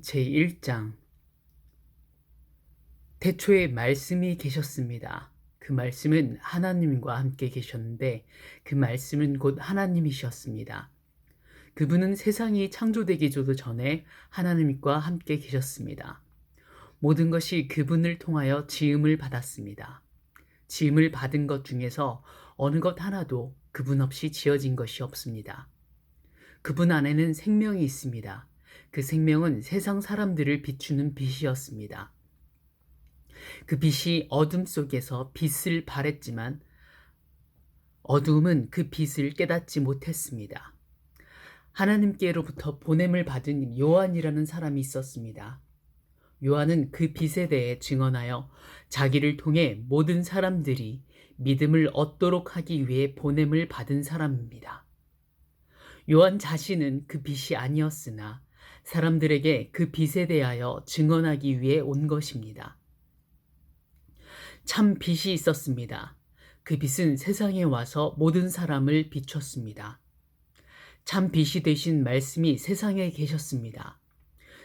제1장 태초에 말씀이 계셨습니다. 그 말씀은 하나님과 함께 계셨는데 그 말씀은 곧 하나님이셨습니다. 그분은 세상이 창조되기도 전에 하나님과 함께 계셨습니다. 모든 것이 그분을 통하여 지음을 받았습니다. 지음을 받은 것 중에서 어느 것 하나도 그분 없이 지어진 것이 없습니다. 그분 안에는 생명이 있습니다. 그 생명은 세상 사람들을 비추는 빛이었습니다. 그 빛이 어둠 속에서 빛을 발했지만 어둠은 그 빛을 깨닫지 못했습니다. 하나님께로부터 보냄을 받은 요한이라는 사람이 있었습니다. 요한은 그 빛에 대해 증언하여 자기를 통해 모든 사람들이 믿음을 얻도록 하기 위해 보냄을 받은 사람입니다. 요한 자신은 그 빛이 아니었으나 사람들에게 그 빛에 대하여 증언하기 위해 온 것입니다. 참 빛이 있었습니다. 그 빛은 세상에 와서 모든 사람을 비췄습니다. 참 빛이 되신 말씀이 세상에 계셨습니다.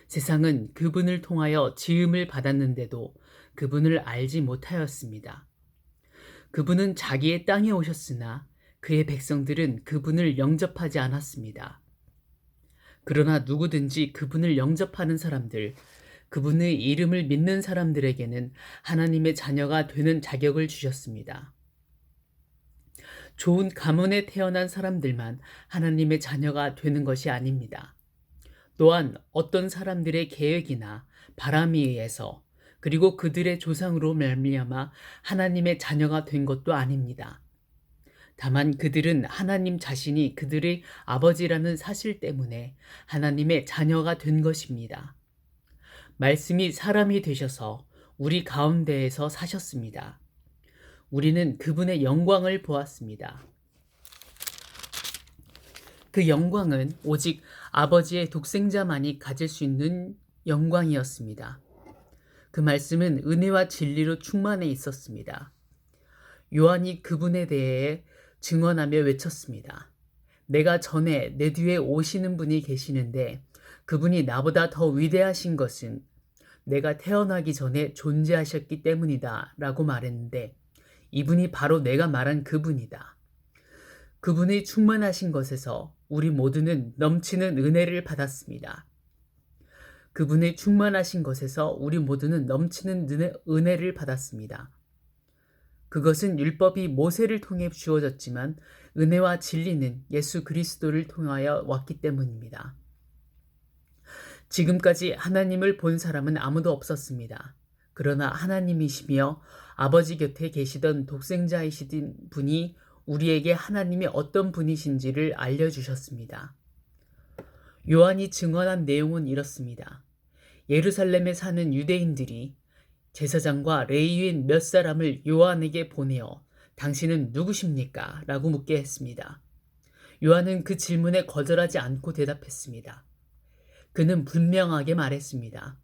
세상은 그분을 통하여 지음을 받았는데도 그분을 알지 못하였습니다. 그분은 자기의 땅에 오셨으나 그의 백성들은 그분을 영접하지 않았습니다. 그러나 누구든지 그분을 영접하는 사람들, 그분의 이름을 믿는 사람들에게는 하나님의 자녀가 되는 자격을 주셨습니다. 좋은 가문에 태어난 사람들만 하나님의 자녀가 되는 것이 아닙니다. 또한 어떤 사람들의 계획이나 바람에 의해서 그리고 그들의 조상으로 말미암아 하나님의 자녀가 된 것도 아닙니다. 다만 그들은 하나님 자신이 그들의 아버지라는 사실 때문에 하나님의 자녀가 된 것입니다. 말씀이 사람이 되셔서 우리 가운데에서 사셨습니다. 우리는 그분의 영광을 보았습니다. 그 영광은 오직 아버지의 독생자만이 가질 수 있는 영광이었습니다. 그 말씀은 은혜와 진리로 충만해 있었습니다. 요한이 그분에 대해 증언하며 외쳤습니다. 내가 전에 내 뒤에 오시는 분이 계시는데 그분이 나보다 더 위대하신 것은 내가 태어나기 전에 존재하셨기 때문이다 라고 말했는데 이분이 바로 내가 말한 그분이다. 그분이 충만하신 것에서 우리 모두는 넘치는 은혜를 받았습니다. 그분의 충만하신 것에서 우리 모두는 넘치는 은혜를 받았습니다. 그것은 율법이 모세를 통해 주어졌지만 은혜와 진리는 예수 그리스도를 통하여 왔기 때문입니다. 지금까지 하나님을 본 사람은 아무도 없었습니다. 그러나 하나님이시며 아버지 곁에 계시던 독생자이신 분이 우리에게 하나님이 어떤 분이신지를 알려주셨습니다. 요한이 증언한 내용은 이렇습니다. 예루살렘에 사는 유대인들이 제사장과 레위인 몇 사람을 요한에게 보내어 당신은 누구십니까? 라고 묻게 했습니다. 요한은 그 질문에 거절하지 않고 대답했습니다. 그는 분명하게 말했습니다.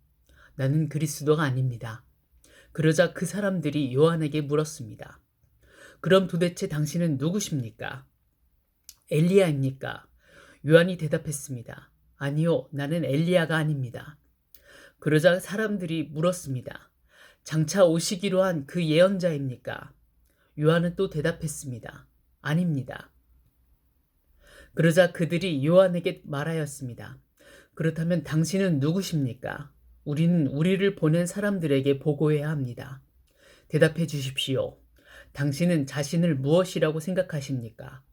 나는 그리스도가 아닙니다. 그러자 그 사람들이 요한에게 물었습니다. 그럼 도대체 당신은 누구십니까? 엘리야입니까? 요한이 대답했습니다. 아니요, 나는 엘리야가 아닙니다. 그러자 사람들이 물었습니다. 장차 오시기로 한 그 예언자입니까? 요한은 또 대답했습니다. 아닙니다. 그러자 그들이 요한에게 말하였습니다. 그렇다면 당신은 누구십니까? 우리는 우리를 보낸 사람들에게 보고해야 합니다. 대답해 주십시오. 당신은 자신을 무엇이라고 생각하십니까?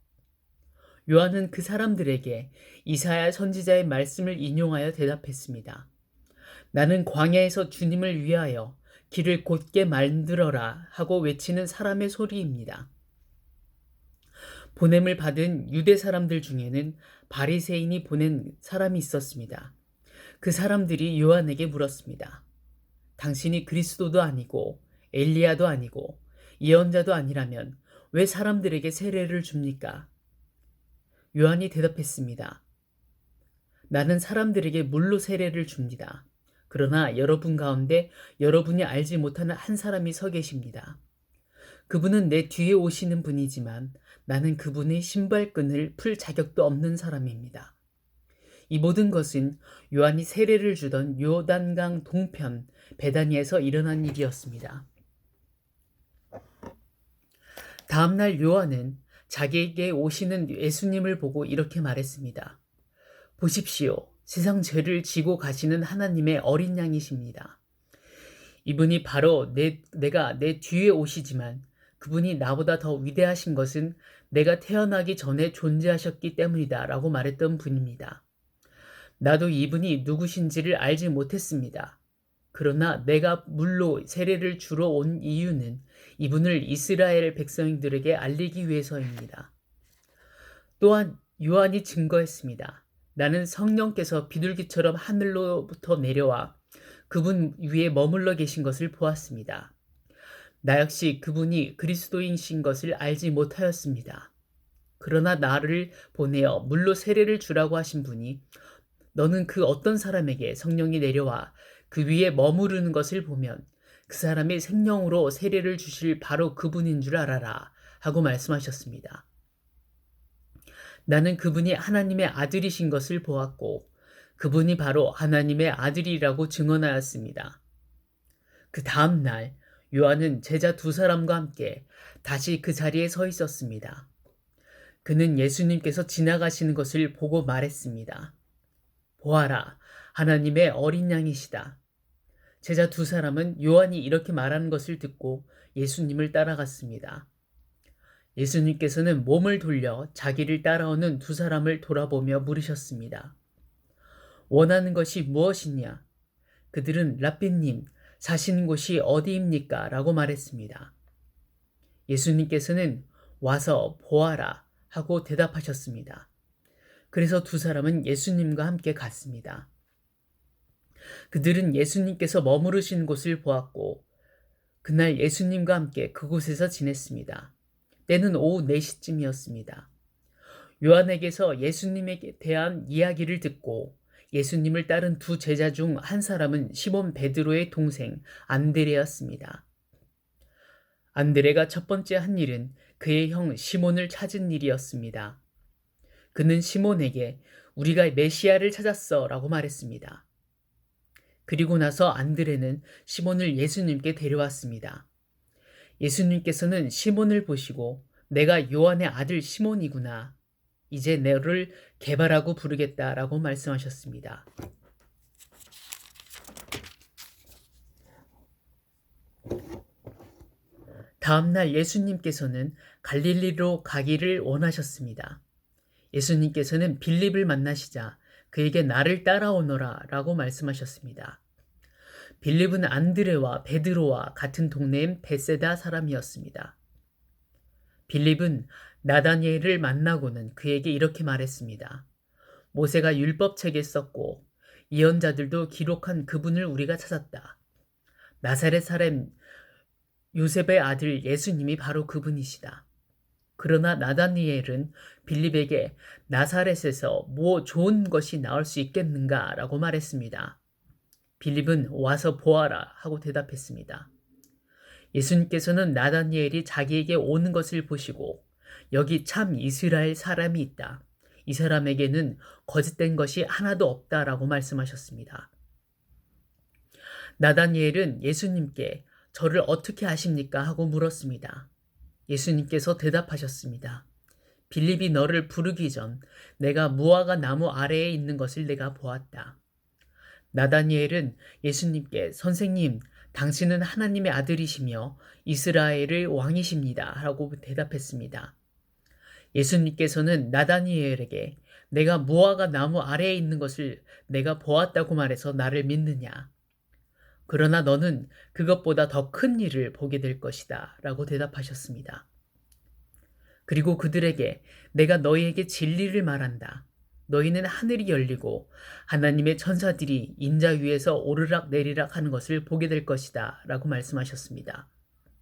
요한은 그 사람들에게 이사야 선지자의 말씀을 인용하여 대답했습니다. 나는 광야에서 주님을 위하여 길을 곧게 만들어라 하고 외치는 사람의 소리입니다. 보냄을 받은 유대 사람들 중에는 바리새인이 보낸 사람이 있었습니다. 그 사람들이 요한에게 물었습니다. 당신이 그리스도도 아니고 엘리야도 아니고 예언자도 아니라면 왜 사람들에게 세례를 줍니까? 요한이 대답했습니다. 나는 사람들에게 물로 세례를 줍니다. 그러나 여러분 가운데 여러분이 알지 못하는 한 사람이 서 계십니다. 그분은 내 뒤에 오시는 분이지만 나는 그분의 신발끈을 풀 자격도 없는 사람입니다. 이 모든 것은 요한이 세례를 주던 요단강 동편 베다니에서 일어난 일이었습니다. 다음날 요한은 자기에게 오시는 예수님을 보고 이렇게 말했습니다. 보십시오. 세상 죄를 지고 가시는 하나님의 어린 양이십니다. 이분이 바로 내가 내 뒤에 오시지만 그분이 나보다 더 위대하신 것은 내가 태어나기 전에 존재하셨기 때문이다 라고 말했던 분입니다. 나도 이분이 누구신지를 알지 못했습니다. 그러나 내가 물로 세례를 주러 온 이유는 이분을 이스라엘 백성들에게 알리기 위해서입니다. 또한 요한이 증거했습니다. 나는 성령께서 비둘기처럼 하늘로부터 내려와 그분 위에 머물러 계신 것을 보았습니다. 나 역시 그분이 그리스도인신 것을 알지 못하였습니다. 그러나 나를 보내어 물로 세례를 주라고 하신 분이 너는 그 어떤 사람에게 성령이 내려와 그 위에 머무르는 것을 보면 그 사람이 생명으로 세례를 주실 바로 그분인 줄 알아라 하고 말씀하셨습니다. 나는 그분이 하나님의 아들이신 것을 보았고 그분이 바로 하나님의 아들이라고 증언하였습니다. 그 다음 날 요한은 제자 두 사람과 함께 다시 그 자리에 서 있었습니다. 그는 예수님께서 지나가시는 것을 보고 말했습니다. 보아라, 하나님의 어린 양이시다. 제자 두 사람은 요한이 이렇게 말하는 것을 듣고 예수님을 따라갔습니다. 예수님께서는 몸을 돌려 자기를 따라오는 두 사람을 돌아보며 물으셨습니다. 원하는 것이 무엇이냐? 그들은 랍비님, 사시는 곳이 어디입니까? 라고 말했습니다. 예수님께서는 와서 보아라 하고 대답하셨습니다. 그래서 두 사람은 예수님과 함께 갔습니다. 그들은 예수님께서 머무르신 곳을 보았고 그날 예수님과 함께 그곳에서 지냈습니다. 때는 오후 4시쯤이었습니다. 요한에게서 예수님에 대한 이야기를 듣고 예수님을 따른 두 제자 중 한 사람은 시몬 베드로의 동생 안드레였습니다. 안드레가 첫 번째 한 일은 그의 형 시몬을 찾은 일이었습니다. 그는 시몬에게 우리가 메시아를 찾았어 라고 말했습니다. 그리고 나서 안드레는 시몬을 예수님께 데려왔습니다. 예수님께서는 시몬을 보시고 내가 요한의 아들 시몬이구나. 이제 너를 개발하고 부르겠다라고 말씀하셨습니다. 다음날 예수님께서는 갈릴리로 가기를 원하셨습니다. 예수님께서는 빌립을 만나시자 그에게 나를 따라오너라 라고 말씀하셨습니다. 빌립은 안드레와 베드로와 같은 동네인 베세다 사람이었습니다. 빌립은 나다니엘을 만나고는 그에게 이렇게 말했습니다. 모세가 율법책에 썼고 예언자들도 기록한 그분을 우리가 찾았다. 나사렛 사람 요셉의 아들 예수님이 바로 그분이시다. 그러나 나다니엘은 빌립에게 나사렛에서 뭐 좋은 것이 나올 수 있겠는가 라고 말했습니다. 빌립은 와서 보아라 하고 대답했습니다. 예수님께서는 나다니엘이 자기에게 오는 것을 보시고 여기 참 이스라엘 사람이 있다. 이 사람에게는 거짓된 것이 하나도 없다라고 말씀하셨습니다. 나다니엘은 예수님께 저를 어떻게 아십니까? 하고 물었습니다. 예수님께서 대답하셨습니다. 빌립이 너를 부르기 전 내가 무화과 나무 아래에 있는 것을 내가 보았다. 나다니엘은 예수님께 선생님, 당신은 하나님의 아들이시며 이스라엘의 왕이십니다. 라고 대답했습니다. 예수님께서는 나다니엘에게 내가 무화과 나무 아래에 있는 것을 내가 보았다고 말해서 나를 믿느냐? 그러나 너는 그것보다 더 큰 일을 보게 될 것이다. 라고 대답하셨습니다. 그리고 그들에게 내가 너희에게 진리를 말한다. 너희는 하늘이 열리고 하나님의 천사들이 인자 위에서 오르락 내리락 하는 것을 보게 될 것이다. 라고 말씀하셨습니다.